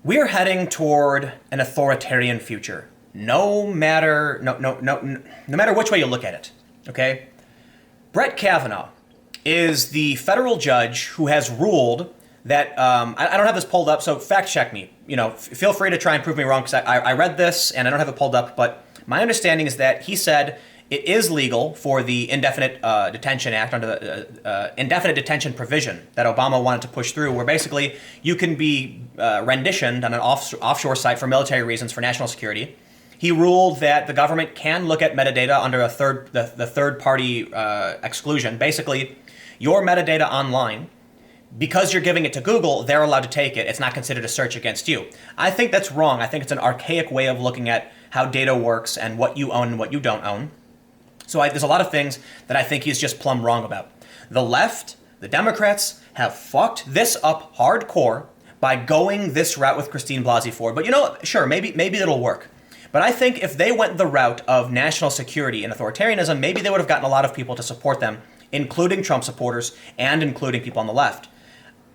We're heading toward an authoritarian future. No matter which way you look at it. Okay? Brett Kavanaugh is the federal judge who has ruled that I don't have this pulled up, so fact check me. Feel free to try and prove me wrong because I read this and I don't have it pulled up. But my understanding is that he said it is legal for the Indefinite Detention Act under the indefinite detention provision that Obama wanted to push through, where basically you can be renditioned on an offshore site for military reasons for national security. He ruled that the government can look at metadata under the third party exclusion. Basically, your metadata online, because you're giving it to Google, they're allowed to take it. It's not considered a search against you. I think that's wrong. I think it's an archaic way of looking at how data works and what you own and what you don't own. So there's a lot of things that I think he's just plumb wrong about. The left, the Democrats, have fucked this up hardcore by going this route with Christine Blasey Ford. But sure, maybe it'll work. But I think if they went the route of national security and authoritarianism, maybe they would have gotten a lot of people to support them, including Trump supporters and including people on the left.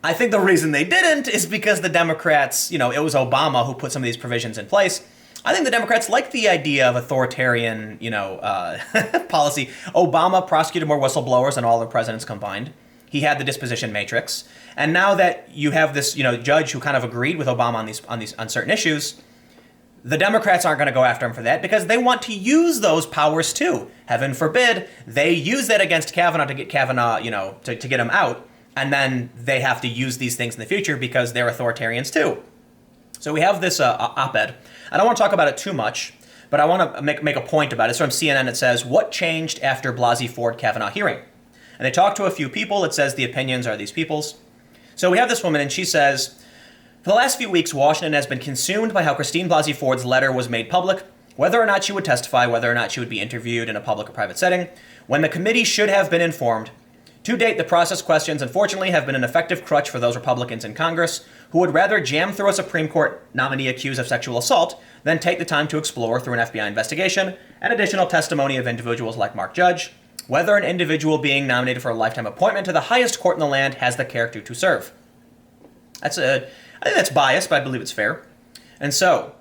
I think the reason they didn't is because the Democrats, it was Obama who put some of these provisions in place. I think the Democrats like the idea of authoritarian, policy. Obama prosecuted more whistleblowers than all the presidents combined. He had the disposition matrix. And now that you have this, judge who kind of agreed with Obama on certain issues, the Democrats aren't going to go after him for that because they want to use those powers too. Heaven forbid they use that against Kavanaugh to get Kavanaugh, to get him out. And then they have to use these things in the future because they're authoritarians too. So we have this op-ed. I don't want to talk about it too much, but I want to make a point about it. It's from CNN. It says, what changed after Blasey Ford Kavanaugh hearing? And they talk to a few people. It says the opinions are these people's. So we have this woman, and she says, for the last few weeks, Washington has been consumed by how Christine Blasey Ford's letter was made public, whether or not she would testify, whether or not she would be interviewed in a public or private setting, when the committee should have been informed. To date, the process questions, unfortunately, have been an effective crutch for those Republicans in Congress who would rather jam through a Supreme Court nominee accused of sexual assault than take the time to explore through an FBI investigation and additional testimony of individuals like Mark Judge whether an individual being nominated for a lifetime appointment to the highest court in the land has the character to serve. I think that's biased, but I believe it's fair. And so,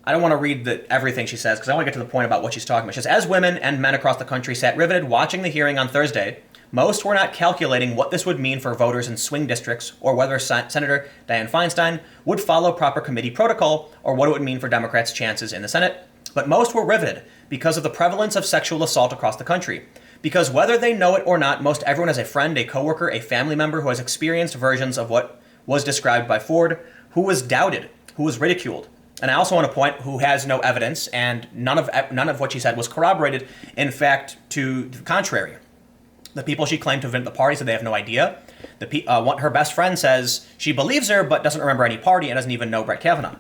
I don't want to read everything she says because I want to get to the point about what she's talking about. She says, as women and men across the country sat riveted watching the hearing on Thursday, most were not calculating what this would mean for voters in swing districts or whether Senator Dianne Feinstein would follow proper committee protocol or what it would mean for Democrats' chances in the Senate. But most were riveted because of the prevalence of sexual assault across the country. Because whether they know it or not, most everyone has a friend, a coworker, a family member who has experienced versions of what was described by Ford, who was doubted, who was ridiculed. And I also want to point who has no evidence, and none of what she said was corroborated. In fact, to the contrary. The people she claimed to have been at the party said they have no idea. Her best friend says she believes her, but doesn't remember any party and doesn't even know Brett Kavanaugh.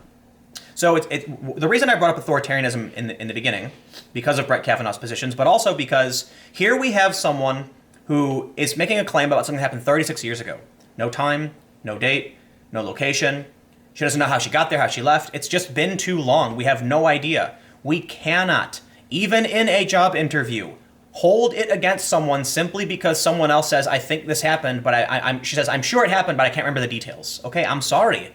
So the reason I brought up authoritarianism in the beginning, because of Brett Kavanaugh's positions, but also because here we have someone who is making a claim about something that happened 36 years ago. No time, no date, no location. She doesn't know how she got there, how she left. It's just been too long. We have no idea. We cannot, even in a job interview, hold it against someone simply because someone else says, I think this happened, but she says, I'm sure it happened, but I can't remember the details. Okay, I'm sorry.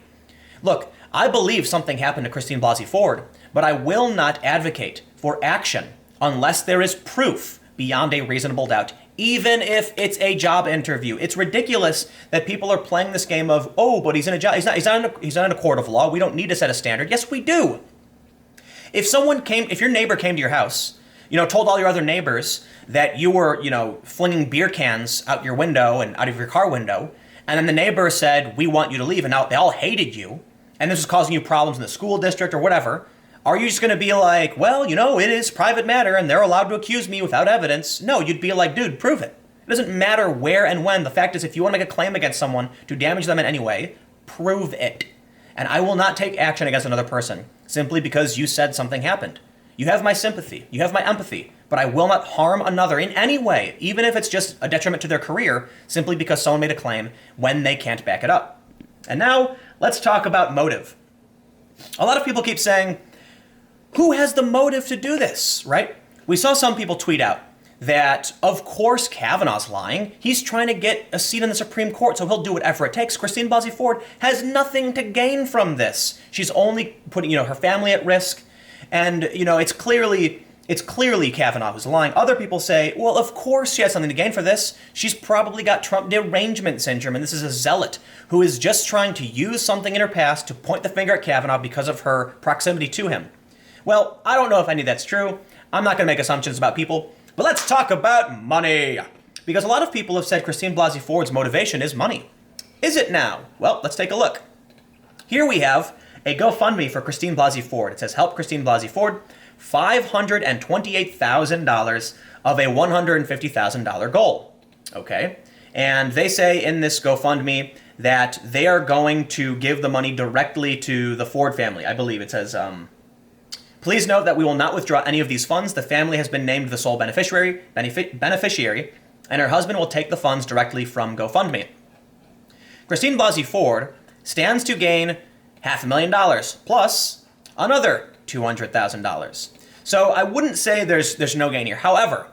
Look, I believe something happened to Christine Blasey Ford, but I will not advocate for action unless there is proof beyond a reasonable doubt, even if it's a job interview. It's ridiculous that people are playing this game of, oh, but he's in a job. He's not in a court of law. We don't need to set a standard. Yes, we do. If your neighbor came to your house, told all your other neighbors that you were, flinging beer cans out your window and out of your car window, and then the neighbor said, we want you to leave, and now they all hated you, and this is causing you problems in the school district or whatever, are you just going to be like, well, it is private matter, and they're allowed to accuse me without evidence? No, you'd be like, dude, prove it. It doesn't matter where and when. The fact is, if you want to make a claim against someone to damage them in any way, prove it. And I will not take action against another person simply because you said something happened. You have my sympathy, you have my empathy, but I will not harm another in any way, even if it's just a detriment to their career, simply because someone made a claim when they can't back it up. And now, let's talk about motive. A lot of people keep saying, who has the motive to do this, right? We saw some people tweet out that, of course, Kavanaugh's lying. He's trying to get a seat in the Supreme Court, so he'll do whatever it takes. Christine Blasey Ford has nothing to gain from this. She's only putting, her family at risk. And, it's clearly Kavanaugh who's lying. Other people say, well, of course she has something to gain for this. She's probably got Trump derangement syndrome, and this is a zealot who is just trying to use something in her past to point the finger at Kavanaugh because of her proximity to him. Well, I don't know if any of that's true. I'm not going to make assumptions about people. But let's talk about money. Because a lot of people have said Christine Blasey Ford's motivation is money. Is it now? Well, let's take a look. Here we have a GoFundMe for Christine Blasey Ford. It says, help Christine Blasey Ford, $528,000 of a $150,000 goal. Okay? And they say in this GoFundMe that they are going to give the money directly to the Ford family. I believe it says, please note that we will not withdraw any of these funds. The family has been named the sole beneficiary, and her husband will take the funds directly from GoFundMe. Christine Blasey Ford stands to gain $500,000 plus another $200,000. So I wouldn't say there's no gain here. However,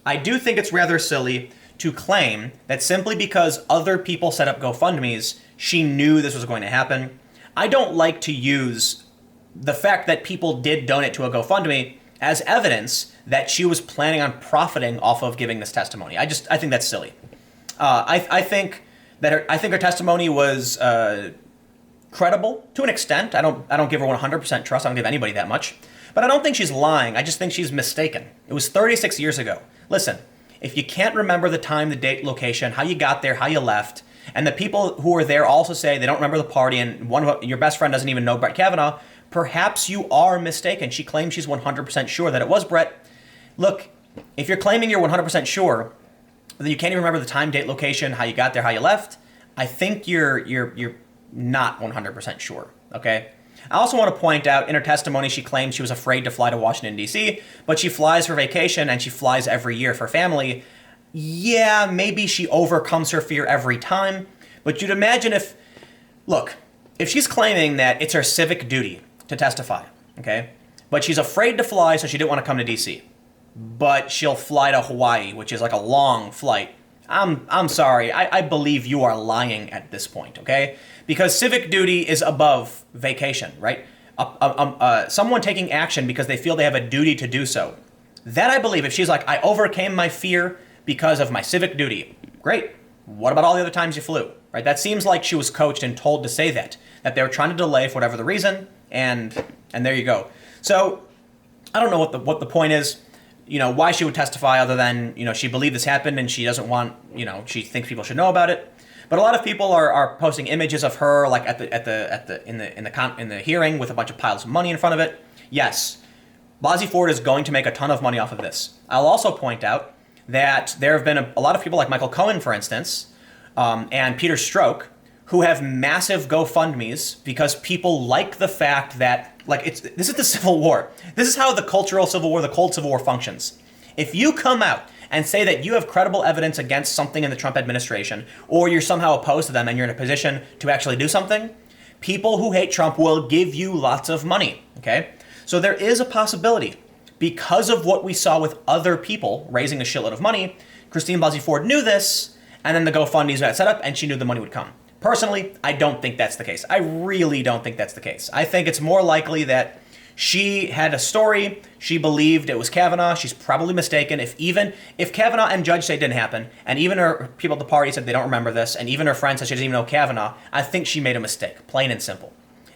I do think it's rather silly to claim that simply because other people set up GoFundMes, she knew this was going to happen. I don't like to use the fact that people did donate to a GoFundMe as evidence that she was planning on profiting off of giving this testimony. I think that's silly. I think her testimony was credible to an extent. I don't give her 100% trust. I don't give anybody that much. But I don't think she's lying. I just think she's mistaken. It was 36 years ago. Listen, if you can't remember the time, the date, location, how you got there, how you left, and the people who were there also say they don't remember the party, and your best friend doesn't even know Brett Kavanaugh, perhaps you are mistaken. She claims she's 100% sure that it was Brett. Look, if you're claiming you're 100% sure, but then you can't even remember the time, date, location, how you got there, how you left, I think you're not 100% sure, okay? I also want to point out in her testimony she claimed she was afraid to fly to Washington, D.C., but she flies for vacation and she flies every year for family. Yeah, maybe she overcomes her fear every time, but you'd imagine if she's claiming that it's her civic duty to testify, okay? But she's afraid to fly, so she didn't want to come to D.C. But she'll fly to Hawaii, which is like a long flight. I'm sorry, I believe you are lying at this point, okay? Because civic duty is above vacation, right? Someone taking action because they feel they have a duty to do so. That I believe, if she's like, I overcame my fear because of my civic duty, great. What about all the other times you flew, right? That seems like she was coached and told to say that they were trying to delay for whatever the reason, and there you go. So I don't know what the point is, why she would testify other than, she believed this happened and she doesn't want, she thinks people should know about it. But a lot of people are posting images of her like in the hearing with a bunch of piles of money in front of it. Yes, Blasey Ford is going to make a ton of money off of this. I'll also point out that there have been a lot of people like Michael Cohen, for instance, and Peter Strzok, who have massive GoFundMes because people like the fact that, this is the Civil War. This is how the cultural Civil War, the cold Civil War functions. If you come out and say that you have credible evidence against something in the Trump administration, or you're somehow opposed to them and you're in a position to actually do something, people who hate Trump will give you lots of money, okay? So there is a possibility, because of what we saw with other people raising a shitload of money, Christine Blasey Ford knew this, and then the GoFundMes got set up, and she knew the money would come. Personally, I don't think that's the case. I really don't think that's the case. I think it's more likely that she had a story, she believed it was Kavanaugh, she's probably mistaken. If Kavanaugh and Judge say it didn't happen, and even her people at the party said they don't remember this, and even her friend said she doesn't even know Kavanaugh, I think she made a mistake, plain and simple.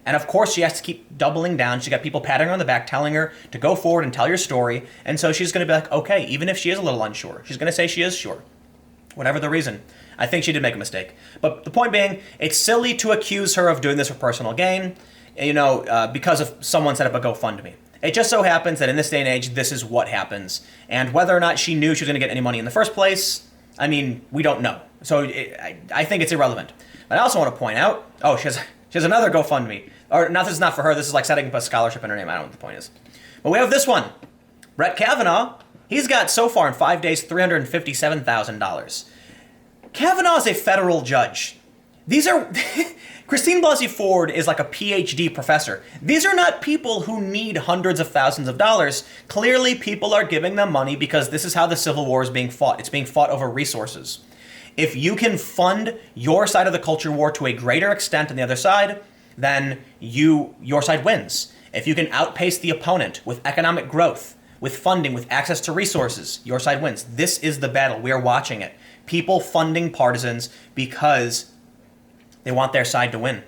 And of course she has to keep doubling down. She's got people patting her on the back, telling her to go forward and tell your story, and so she's going to be like, okay, even if she is a little unsure, she's going to say she is sure. Whatever the reason. I think she did make a mistake. But the point being, it's silly to accuse her of doing this for personal gain, because of someone set up a GoFundMe. It just so happens that in this day and age, this is what happens. And whether or not she knew she was going to get any money in the first place, we don't know. So I think it's irrelevant. But I also want to point out, she has another GoFundMe. Or, this is not for her, this is like setting up a scholarship in her name. I don't know what the point is. But we have this one. Brett Kavanaugh, he's got so far in 5 days, $357,000. Kavanaugh is a federal judge. Christine Blasey Ford is like a PhD professor. These are not people who need hundreds of thousands of dollars. Clearly, people are giving them money because this is how the Civil War is being fought. It's being fought over resources. If you can fund your side of the culture war to a greater extent than the other side, then your side wins. If you can outpace the opponent with economic growth, with funding, with access to resources, your side wins. This is the battle. We are watching it. People funding partisans because they want their side to win.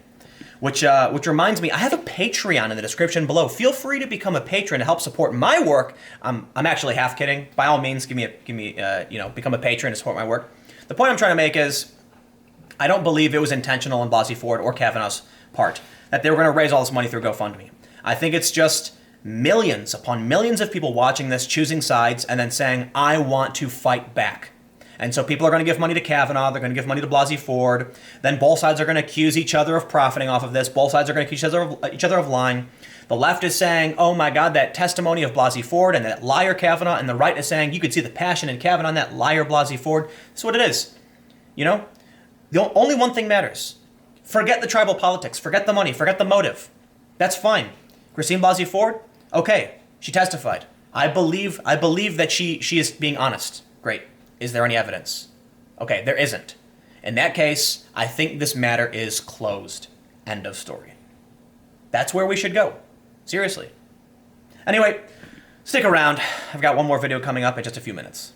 Which reminds me, I have a Patreon in the description below. Feel free to become a patron to help support my work. I'm actually half kidding. By all means, become a patron to support my work. The point I'm trying to make is, I don't believe it was intentional on Blasey Ford or Kavanaugh's part that they were going to raise all this money through GoFundMe. I think it's just millions upon millions of people watching this, choosing sides, and then saying, I want to fight back. And so people are going to give money to Kavanaugh, they're going to give money to Blasey Ford, then both sides are going to accuse each other of profiting off of this, both sides are going to accuse each other of lying. The left is saying, oh my God, that testimony of Blasey Ford and that liar Kavanaugh, and the right is saying, you could see the passion in Kavanaugh and that liar Blasey Ford. That's what it is. You know? Only one thing matters. Forget the tribal politics, forget the money, forget the motive. That's fine. Christine Blasey Ford? Okay, she testified. I believe that she is being honest. Great. Is there any evidence? Okay, there isn't. In that case, I think this matter is closed. End of story. That's where we should go. Seriously. Anyway, stick around. I've got one more video coming up in just a few minutes.